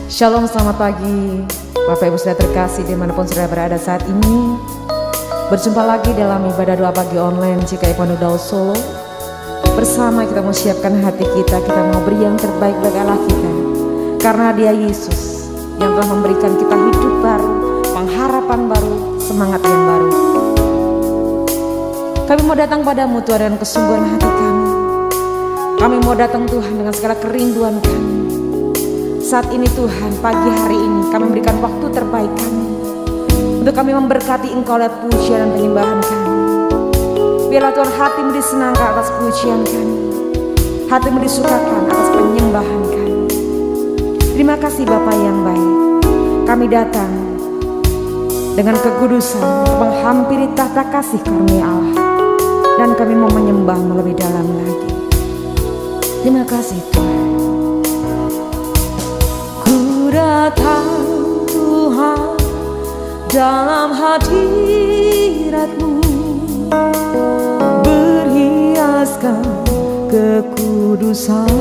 Shalom, selamat pagi Bapak Ibu Saudara terkasih dimanapun saudara berada saat ini. Berjumpa lagi dalam ibadah doa pagi online GKI Pondok Daud Solo. Bersama kita mau siapkan hati kita mau beri yang terbaik bagi Allah kita. Karena Dia Yesus yang telah memberikan kita hidup baru, pengharapan baru, semangat yang baru. Kami mau datang padamu Tuhan dengan kesungguhan hati kami. Kami mau datang Tuhan dengan segala kerinduan kami. Saat ini Tuhan, pagi hari ini kami memberikan waktu terbaik kami untuk kami memberkati Engkau lewat pujian dan penyembahan kami. Biarlah Tuhan hatimu disenangkan atas pujian kami, hatimu disukakan atas penyembahan kami. Terima kasih Bapa yang baik. Kami datang dengan kekudusan untuk menghampiri tahta kasih karunia Allah, dan kami mau menyembah lebih dalam lagi. Terima kasih Tuhan. Ku datang Tuhan dalam hadirat-Mu, berhiaskan kekudusan.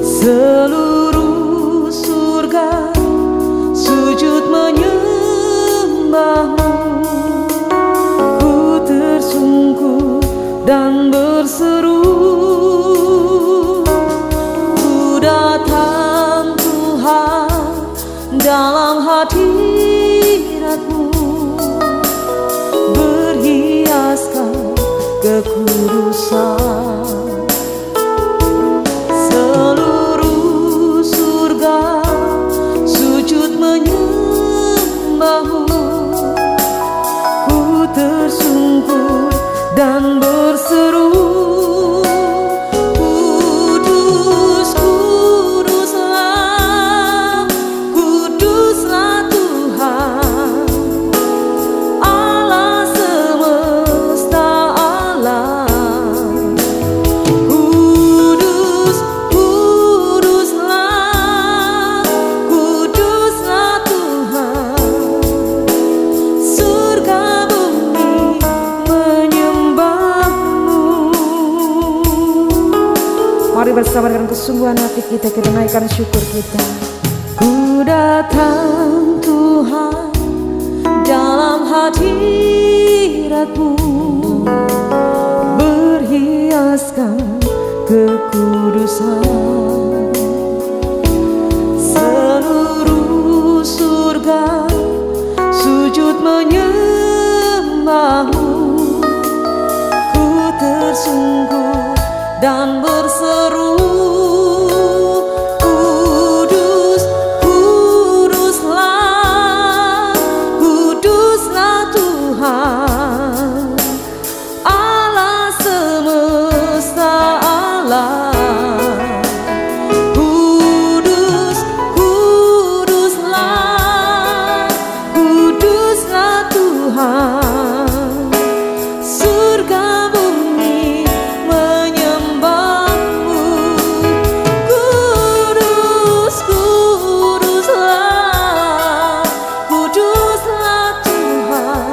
Seluruh surga sujud menyembah-Mu. Ku tersungkur dan berseru, ku datang Tuhan dalam hadirat-Mu, berhiaskan kekudusan. Seluruh surga sujud menyembah-Mu. Ku tersungkur dan berseru, Kudus, Kuduslah, Kuduslah Tuhan, Allah semesta alam. Kudus, Kuduslah, Kuduslah Tuhan, surga bumi menyembah-Mu. Mari bersama dengan kesungguhan hati kita naikkan syukur kita. Ku datang Tuhan dalam hadirat-Mu, berhiaskan kekudusan. Seluruh surga sujud menyembah-Mu. Ku tersungkur dan berseru, Kudus, Kuduslah, Kuduslah Tuhan, Allah semesta alam. Kudus, Kuduslah, Kuduslah Tuhan, surga bumi menyembah-Mu. Kudus, Kuduslah, Kuduslah Tuhan,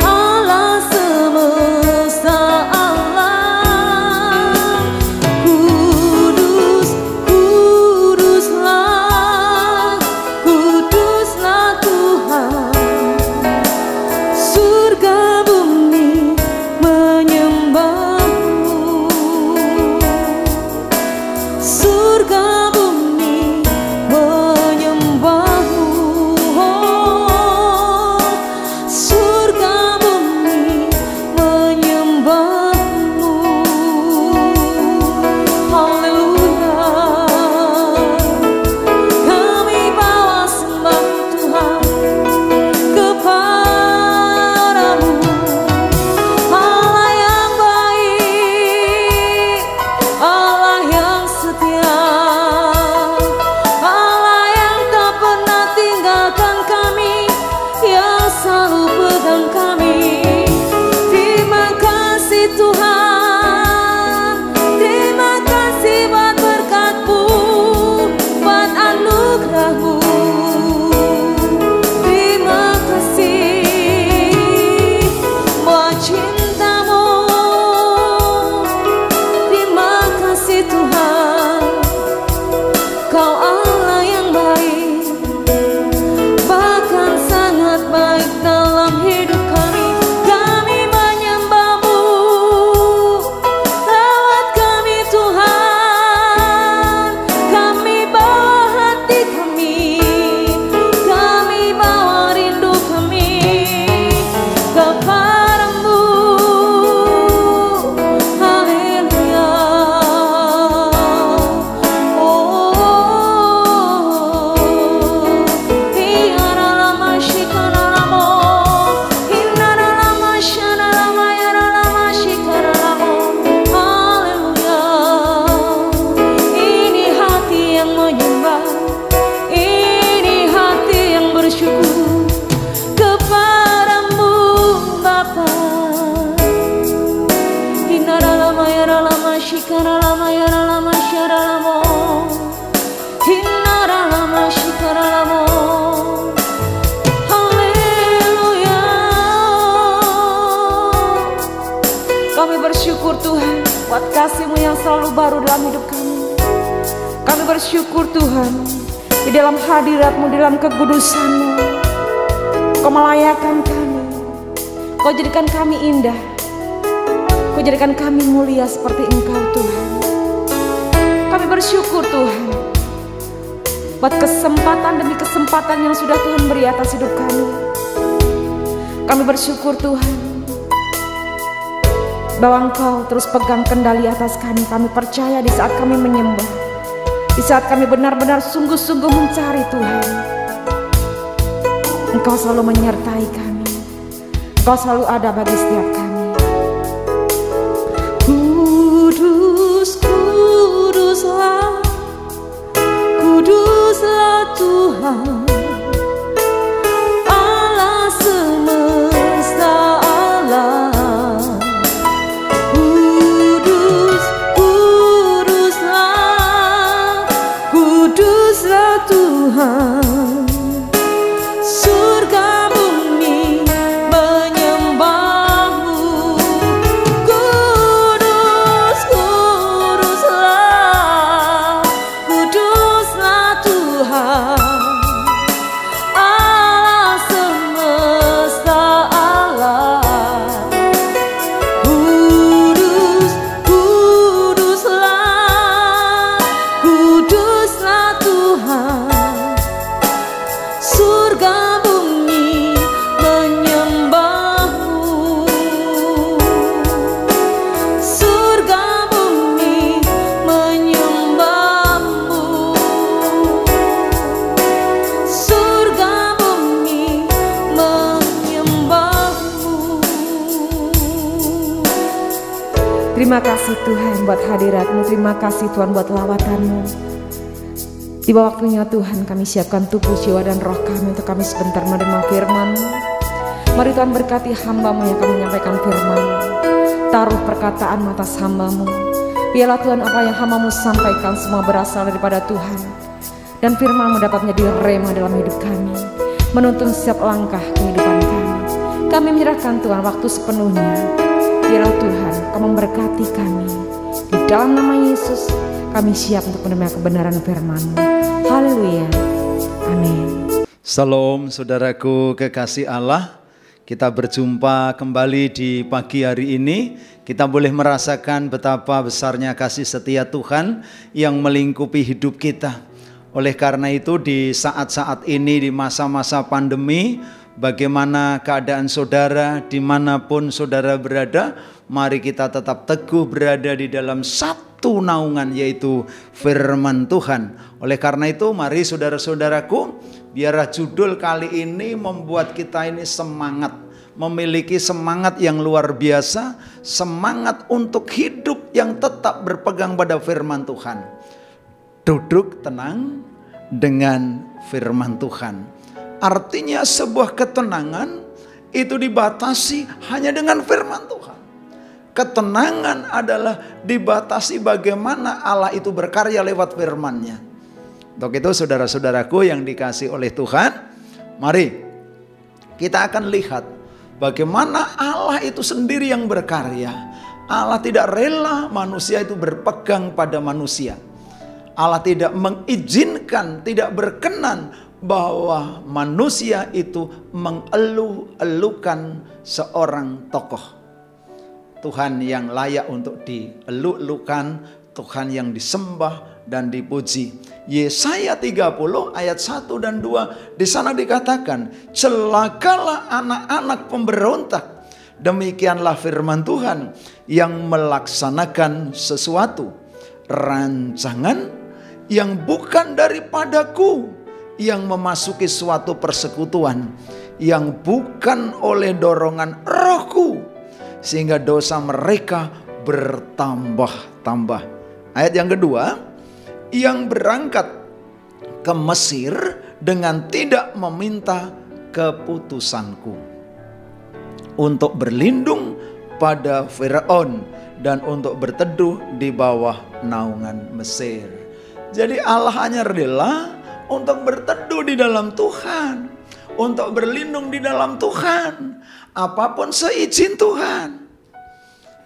Allah semesta alam. Haleluya. Kami bersyukur Tuhan buat kasih-Mu yang selalu baru dalam hidup kami. Kami bersyukur Tuhan di dalam hadirat-Mu, di dalam kekudusan-Mu. Kau melayakan kami, Kau jadikan kami indah, Kau jadikan kami mulia seperti Engkau Tuhan. Kami bersyukur Tuhan buat kesempatan demi kesempatan yang sudah Tuhan beri atas hidup kami. Kami bersyukur Tuhan bahwa Engkau terus pegang kendali atas kami. Kami percaya di saat kami menyembah, di saat kami benar-benar sungguh-sungguh mencari Tuhan, Engkau selalu menyertai kami. Engkau selalu ada bagi setiap kami. Kudus, kuduslah, kuduslah Tuhan, Allah semesta alam. Kudus, kuduslah, kuduslah Tuhan. Terima kasih Tuhan buat hadirat-Mu, terima kasih Tuhan buat lawatan-Mu. Tiba waktunya Tuhan kami siapkan tubuh, jiwa dan roh kami untuk kami sebentar menerima firman-Mu. Mari Tuhan berkati hamba-Mu yang akan menyampaikan firman-Mu. Taruh perkataan atas hamba-Mu. Biarlah Tuhan apa yang hamba-Mu sampaikan semua berasal daripada Tuhan. Dan firman-Mu dapat menjadi rema dalam hidup kami, menuntun setiap langkah kehidupan kami. Kami menyerahkan Tuhan waktu sepenuhnya. Biarlah Tuhan Kau memberkati kami. Di dalam nama Yesus kami siap untuk menerima kebenaran firman-Mu. Haleluya. Amin. Salam saudaraku kekasih Allah. Kita berjumpa kembali di pagi hari ini. Kita boleh merasakan betapa besarnya kasih setia Tuhan yang melingkupi hidup kita. Oleh karena itu di saat-saat ini, di masa-masa pandemi, bagaimana keadaan saudara, dimanapun saudara berada, mari kita tetap teguh berada di dalam satu naungan, yaitu firman Tuhan. Oleh karena itu mari saudara-saudaraku, biarlah judul kali ini membuat kita ini semangat, memiliki semangat yang luar biasa, semangat untuk hidup yang tetap berpegang pada firman Tuhan. Duduk tenang dengan firman Tuhan. Artinya sebuah ketenangan itu dibatasi hanya dengan firman Tuhan. Ketenangan adalah dibatasi bagaimana Allah itu berkarya lewat firman-Nya. Untuk itu saudara-saudaraku yang dikasih oleh Tuhan, mari kita akan lihat bagaimana Allah itu sendiri yang berkarya. Allah tidak rela manusia itu berpegang pada manusia. Allah tidak mengizinkan, tidak berkenan bahwa manusia itu mengeluh-elukan seorang tokoh. Tuhan yang layak untuk dieluk-elukan, Tuhan yang disembah dan dipuji. Yesaya 30 ayat 1 dan 2 di sana dikatakan, celakalah anak-anak pemberontak. Demikianlah firman Tuhan yang melaksanakan sesuatu rancangan yang bukan daripadaku, yang memasuki suatu persekutuan yang bukan oleh dorongan rohku, sehingga dosa mereka bertambah-tambah. Ayat yang kedua, yang berangkat ke Mesir dengan tidak meminta keputusanku, untuk berlindung pada Firaun dan untuk berteduh di bawah naungan Mesir. Jadi Allah hanya rela untuk berteduh di dalam Tuhan, untuk berlindung di dalam Tuhan, apapun seizin Tuhan.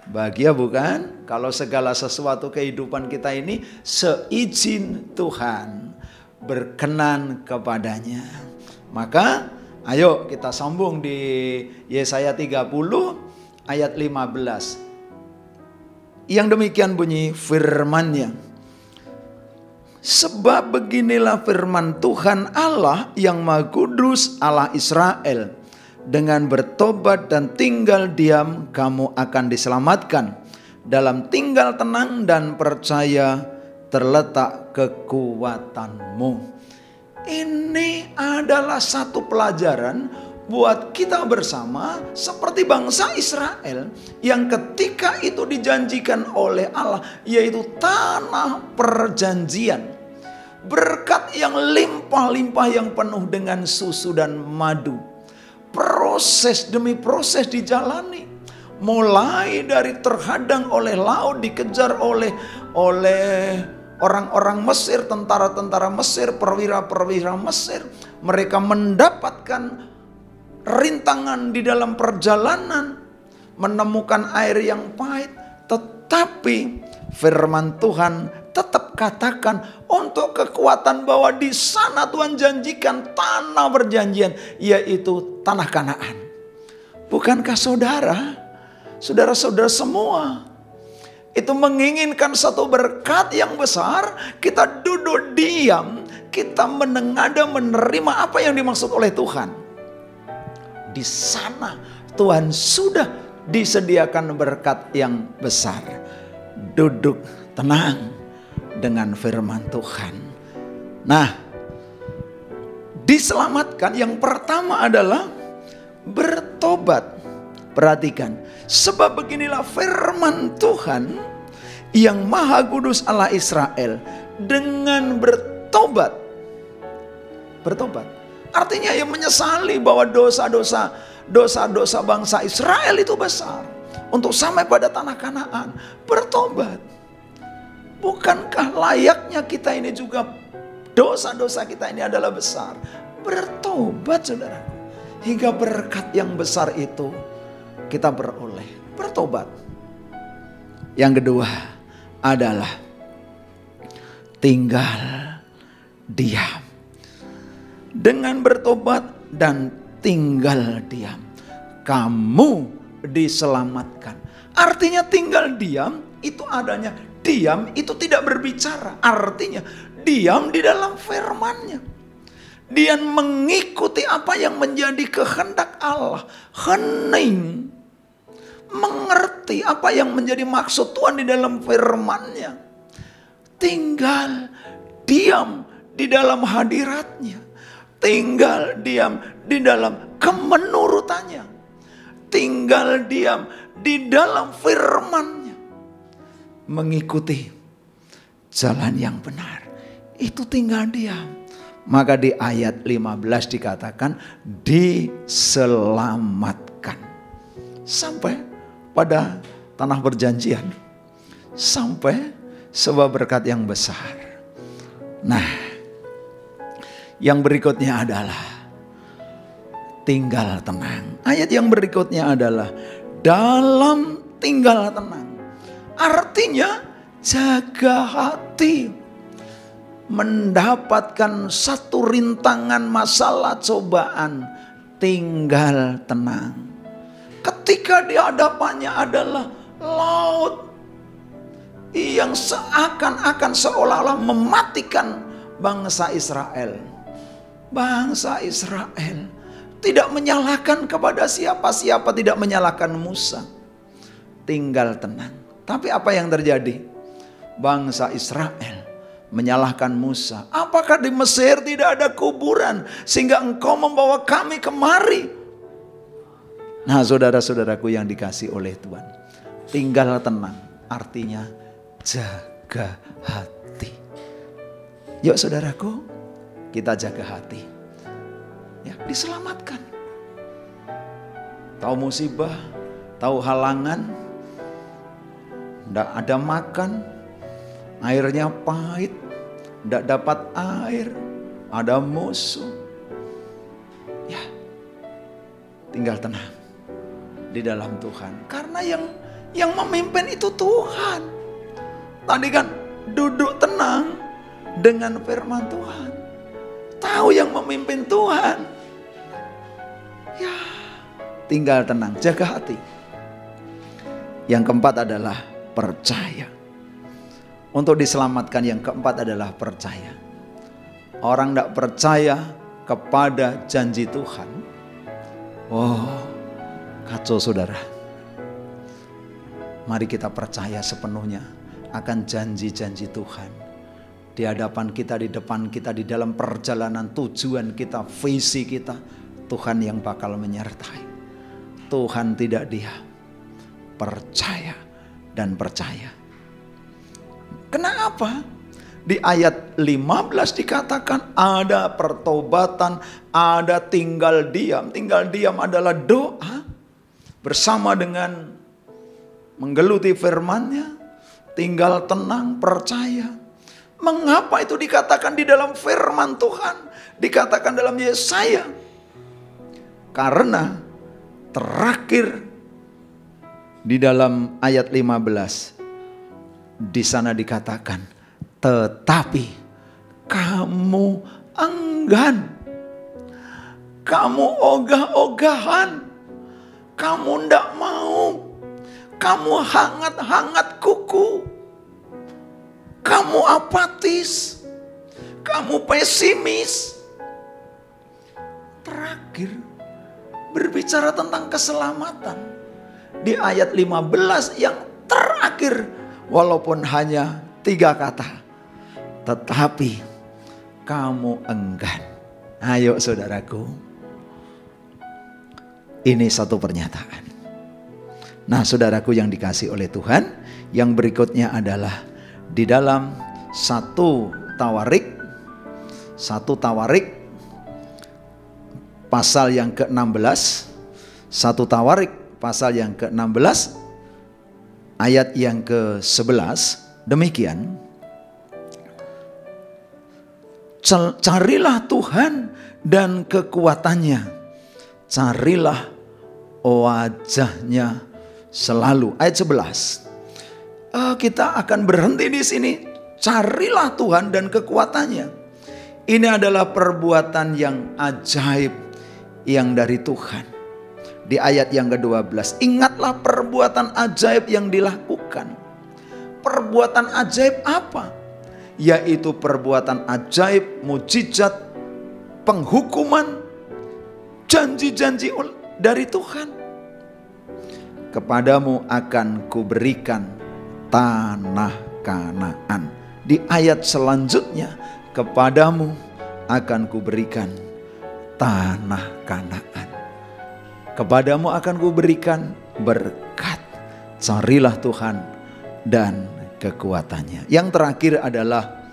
Bahagia bukan? Kalau segala sesuatu kehidupan kita ini seizin Tuhan, berkenan kepadanya. Maka ayo kita sambung di Yesaya 30 ayat 15. Yang demikian bunyi firman-Nya. Sebab beginilah firman Tuhan Allah yang Maha Kudus, Allah Israel. Dengan bertobat dan tinggal diam kamu akan diselamatkan. Dalam tinggal tenang dan percaya terletak kekuatanmu. Ini adalah satu pelajaran buat kita bersama seperti bangsa Israel yang ketika itu dijanjikan oleh Allah, yaitu tanah perjanjian. Berkat yang limpah-limpah yang penuh dengan susu dan madu. Proses demi proses dijalani. Mulai dari terhadang oleh laut, dikejar oleh orang-orang Mesir, tentara-tentara Mesir, perwira-perwira Mesir. Mereka mendapatkan rintangan di dalam perjalanan, menemukan air yang pahit. Tetapi firman Tuhan tetap katakan untuk kekuatan bahwa di sana Tuhan janjikan tanah perjanjian, yaitu tanah Kanaan. Bukankah saudara-saudara semua itu menginginkan satu berkat yang besar? Kita duduk diam, kita menengada menerima apa yang dimaksud oleh Tuhan. Di sana Tuhan sudah disediakan berkat yang besar. Duduk tenang dengan firman Tuhan. Nah, diselamatkan yang pertama adalah bertobat. Perhatikan, sebab beginilah firman Tuhan yang Maha Kudus Allah Israel, dengan bertobat. Bertobat artinya yang menyesali bahwa dosa-dosa bangsa Israel itu besar untuk sampai pada tanah Kanaan. Bertobat. Bukankah layaknya kita ini juga, dosa-dosa kita ini adalah besar? Bertobat saudara, hingga berkat yang besar itu kita beroleh. Bertobat. Yang kedua adalah tinggal diam. Dengan bertobat dan tinggal diam, kamu diselamatkan. Artinya tinggal diam itu adanya diam itu tidak berbicara. Artinya diam di dalam firman-Nya. Dia mengikuti apa yang menjadi kehendak Allah. Hening. Mengerti apa yang menjadi maksud Tuhan di dalam firman-Nya. Tinggal diam di dalam hadirat-Nya. Tinggal diam di dalam kemenurutannya. Tinggal diam di dalam firman-Nya. Mengikuti jalan yang benar. Itu tinggal diam. Maka di ayat 15 dikatakan diselamatkan. Sampai pada tanah perjanjian. Sampai sebuah berkat yang besar. Nah, yang berikutnya adalah tinggal tenang. Ayat yang berikutnya adalah dalam tinggal tenang. Artinya jaga hati. Mendapatkan satu rintangan, masalah, cobaan, tinggal tenang. Ketika di hadapannya adalah laut yang seakan-akan seolah-olah mematikan bangsa Israel. Bangsa Israel tidak menyalahkan kepada siapa-siapa, tidak menyalahkan Musa. Tinggal tenang. Tapi apa yang terjadi? Bangsa Israel menyalahkan Musa. Apakah di Mesir tidak ada kuburan sehingga engkau membawa kami kemari? Nah, saudara-saudaraku yang dikasih oleh Tuhan, tinggal tenang artinya jaga hati. Yuk saudaraku, kita jaga hati. Ya, diselamatkan. Tahu musibah, tahu halangan, Tidak ada makan, airnya pahit, tidak dapat air, ada musuh. Ya, tinggal tenang di dalam Tuhan. Karena yang memimpin itu Tuhan. Tadi kan duduk tenang dengan firman Tuhan. Tahu yang memimpin Tuhan. Ya, tinggal tenang, jaga hati. Yang keempat adalah percaya. Untuk diselamatkan yang keempat adalah percaya. Orang tidak percaya kepada janji Tuhan. Oh, kacau saudara. Mari kita percaya sepenuhnya akan janji-janji Tuhan. Di hadapan kita, di depan kita, di dalam perjalanan tujuan kita, visi kita, Tuhan yang bakal menyertai. Tuhan tidak diam. Percaya dan percaya. Kenapa? Di ayat 15 dikatakan ada pertobatan, ada tinggal diam. Tinggal diam adalah doa bersama dengan menggeluti firman-Nya, tinggal tenang, percaya. Mengapa itu dikatakan di dalam firman Tuhan? Dikatakan dalam Yesaya. Karena terakhir di dalam ayat 15 di sana dikatakan, tetapi kamu enggan, kamu ogah-ogahan, kamu ndak mau, kamu hangat-hangat kuku, kamu apatis, kamu pesimis. Terakhir berbicara tentang keselamatan di ayat 15 yang terakhir, walaupun hanya 3 kata, tetapi kamu enggan. Ayo saudaraku, ini satu pernyataan. Nah saudaraku yang dikasih oleh Tuhan, yang berikutnya adalah di dalam 1 Tawarik pasal yang ke-16, 1 Tawarik pasal yang ke-16 ayat yang ke-11, demikian. Carilah Tuhan dan kekuatannya, carilah wajahnya selalu. Ayat 11. Kita akan berhenti di sini. Carilah Tuhan dan kekuatannya. Ini adalah perbuatan yang ajaib yang dari Tuhan. Di ayat yang ke-12, ingatlah perbuatan ajaib yang dilakukan. Perbuatan ajaib apa? Yaitu perbuatan ajaib, mujizat, penghukuman, janji-janji dari Tuhan. Kepadamu akan kuberikan tanah Kanaan. Di ayat selanjutnya, kepadamu akan kuberikan tanah Kanaan. Kepadamu akan kuberikan berkat. Carilah Tuhan dan kekuatannya. Yang terakhir adalah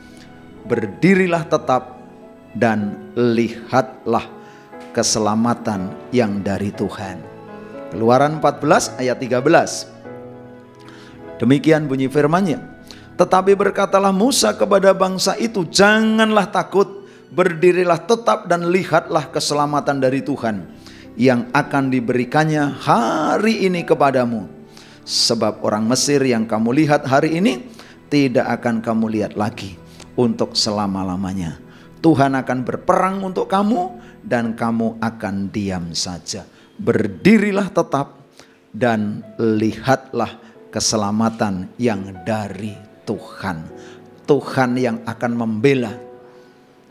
berdirilah tetap dan lihatlah keselamatan yang dari Tuhan. Keluaran 14 ayat 13. Demikian bunyi firman-Nya. Tetapi berkatalah Musa kepada bangsa itu, janganlah takut, berdirilah tetap dan lihatlah keselamatan dari Tuhan yang akan diberikannya hari ini kepadamu. Sebab orang Mesir yang kamu lihat hari ini tidak akan kamu lihat lagi untuk selama-lamanya. Tuhan akan berperang untuk kamu dan kamu akan diam saja. Berdirilah tetap dan lihatlah keselamatan yang dari Tuhan. Tuhan yang akan membela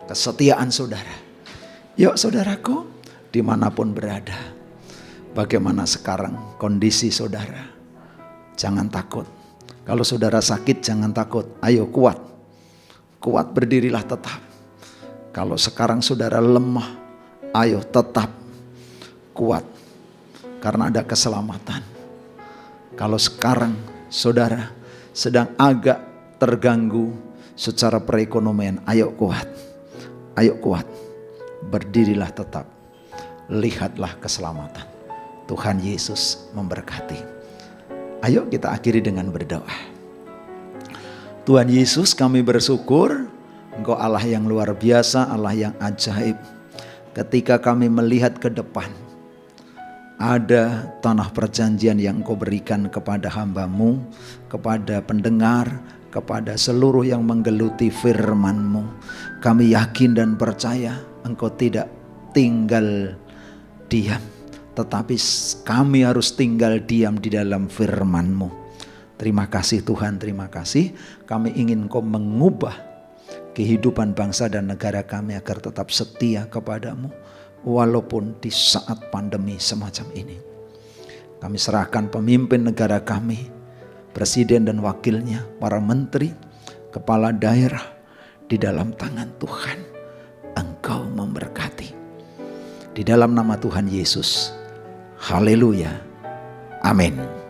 kesetiaan saudara. Yuk saudaraku, dimanapun berada, bagaimana sekarang kondisi saudara, jangan takut. Kalau saudara sakit jangan takut, ayo kuat. Kuat, berdirilah tetap. Kalau sekarang saudara lemah, ayo tetap kuat, karena ada keselamatan. Kalau sekarang saudara sedang agak terganggu secara perekonomian, ayo kuat. Ayo kuat, berdirilah tetap. Lihatlah keselamatan. Tuhan Yesus memberkati. Ayo kita akhiri dengan berdoa. Tuhan Yesus, kami bersyukur Engkau Allah yang luar biasa, Allah yang ajaib. Ketika kami melihat ke depan, ada tanah perjanjian yang Engkau berikan kepada hamba-Mu, kepada pendengar, kepada seluruh yang menggeluti firman-Mu. Kami yakin dan percaya Engkau tidak tinggal diam, tetapi kami harus tinggal diam di dalam firman-Mu. Terima kasih Tuhan, terima kasih. Kami ingin Engkau mengubah kehidupan bangsa dan negara kami agar tetap setia kepada-Mu, walaupun di saat pandemi semacam ini. Kami serahkan pemimpin negara kami, presiden dan wakilnya, para menteri, kepala daerah di dalam tangan Tuhan. Engkau memberkati. Di dalam nama Tuhan Yesus. Haleluya. Amin.